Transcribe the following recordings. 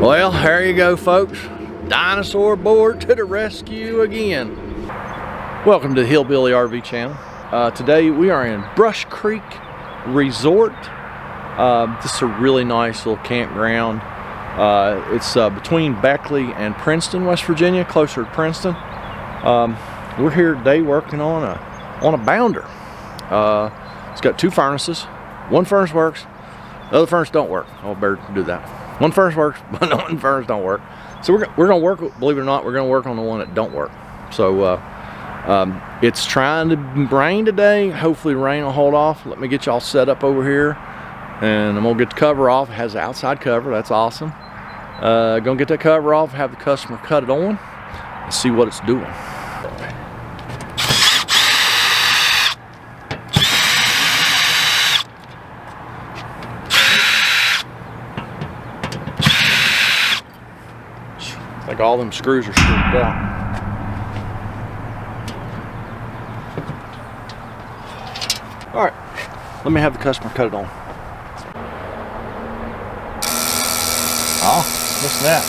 Well, there you go, folks. Dinosaur board to the rescue again. Welcome to the Hillbilly RV channel. Today we are in Brush Creek Resort. This is a really nice little campground. It's between Beckley and Princeton, West Virginia, closer to Princeton. We're here today working on a bounder. It's got two furnaces. One furnace works, the other furnace don't work. Oh, better do that. One furnace works, but one furnace don't work. So we're gonna work, believe it or not, we're gonna work on the one that don't work. So it's trying to rain today. Hopefully the rain will hold off. Let me get y'all set up over here, and I'm gonna get the cover off. It has the outside cover, that's awesome. Gonna get that cover off, have the customer cut it on, and see what it's doing. Like all them screws are screwed out. All right, let me have the customer cut it on. Oh, what's that?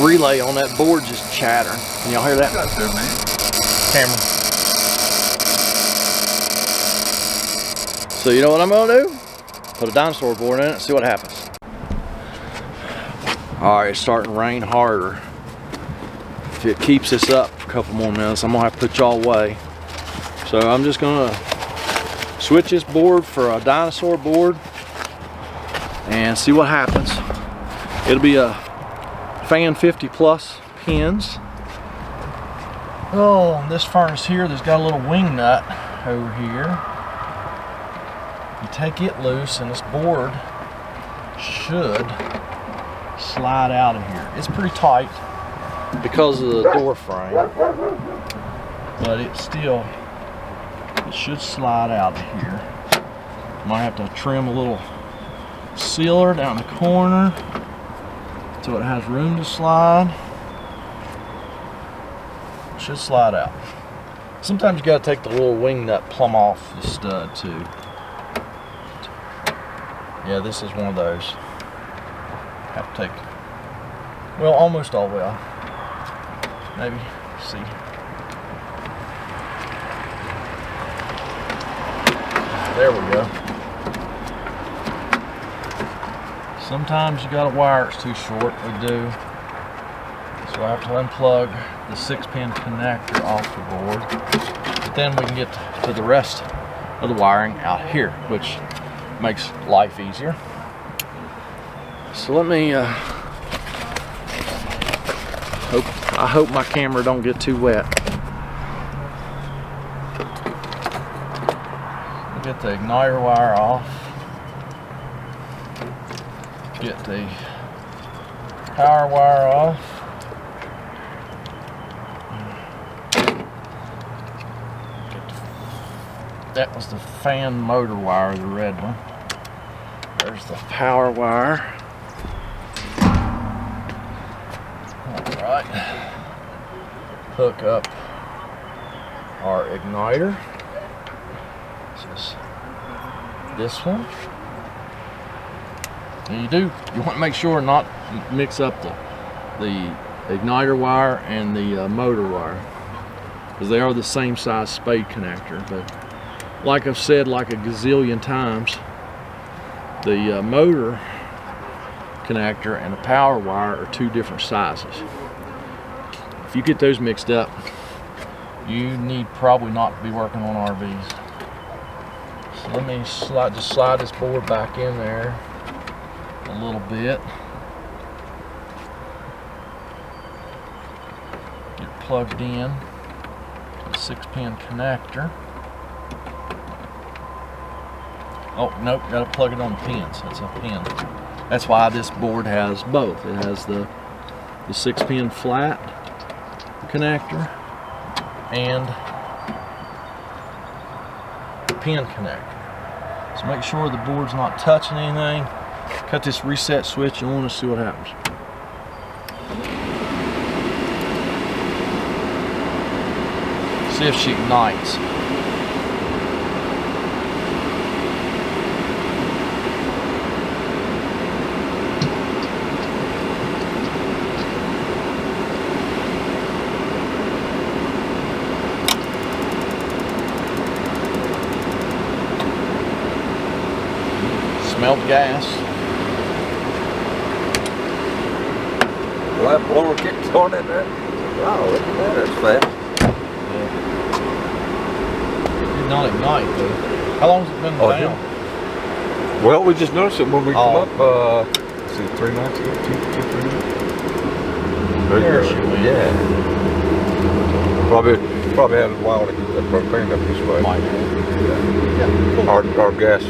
Relay on that board just chattering. Can y'all hear that? That's good, man. Camera. So you know what I'm gonna do? Put a dinosaur board in it and see what happens. Alright, it's starting to rain harder. If it keeps this up for a couple more minutes, I'm gonna have to put y'all away. So I'm just gonna switch this board for a dinosaur board and see what happens. It'll be a fan 50 plus pins. Oh, this furnace here, there's got a little wing nut over here. You take it loose and this board should slide out of here. It's pretty tight because of the door frame, but it should slide out of here. Might have to trim a little sealer down the corner so it has room to slide. Should slide out. Sometimes you gotta take the little wing nut plumb off the stud too. Yeah, this is one of those. Have to take, well, almost all the way off. Maybe, see. There we go. Sometimes you gotta wire it's too short, we do. So I have to unplug the 6-pin connector off the board. But then we can get to the rest of the wiring out here, which makes life easier. So let me I hope my camera don't get too wet. We'll get the igniter wire off. Get the power wire off. That was the fan motor wire, the red one. There's the power wire. Alright. Hook up our igniter. This one. And you want to make sure not mix up the igniter wire and the motor wire, because they are the same size spade connector. But like I've said like a gazillion times, the motor connector and the power wire are two different sizes. If you get those mixed up, you need probably not to be working on RVs. So let me just slide this board back in there a little bit. Get it plugged in to the 6-pin connector. Oh, nope, gotta plug it on the pins. That's a pin. That's why this board has both. It has the 6-pin flat connector and the pin connector. So make sure the board's not touching anything. Cut this reset switch on and see what happens. See if she ignites. Smelled gas. Well, that blower kicked on in there. Wow, look at that, that's fast. Did not ignite though. How long has it been down? Well, we just noticed it when we come up, let's see, 3 nights ago, 2, 3 nights. There she went. Yeah. Probably had a while to get that propane up this way. Might have. Yeah. Our gas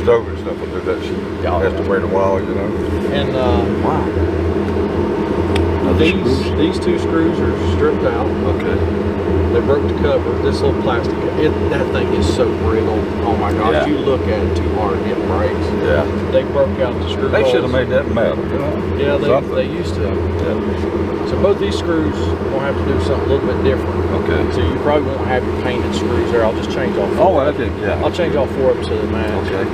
stove and stuff will do that. She has to wait a while, you know. And wow. These 2 screws are stripped out. Okay. They broke the cover. This little plastic, that thing is so brittle. Oh my gosh, Yeah. you look at it too hard and it breaks. Yeah. They broke out the screw They holes. should have made that metal, you know. Yeah, they used to. Yeah. So both these screws will have to do something a little bit different. Okay. So you probably won't have your painted screws there. I'll just change all 4. Oh, I think, yeah. I'll change all 4 up to the match. Okay.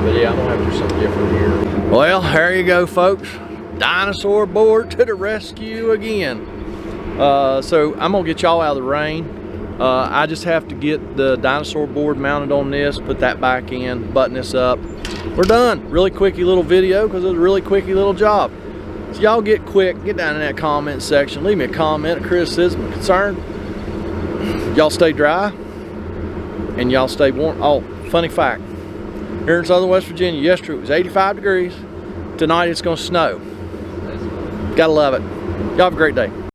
But yeah, I'm gonna have to do something different here. Well, there you go, folks. Dinosaur board to the rescue again. So I'm gonna get y'all out of the rain. I just have to get the dinosaur board mounted on this, put that back in, button this up. We're done. Really quickie little video because it was a really quickie little job. So y'all get quick, get down in that comment section, leave me a comment, a criticism, a concern. Y'all stay dry and y'all stay warm. Oh, funny fact. Here in southern West Virginia, yesterday it was 85 degrees. Tonight it's gonna snow. Gotta love it. Y'all have a great day.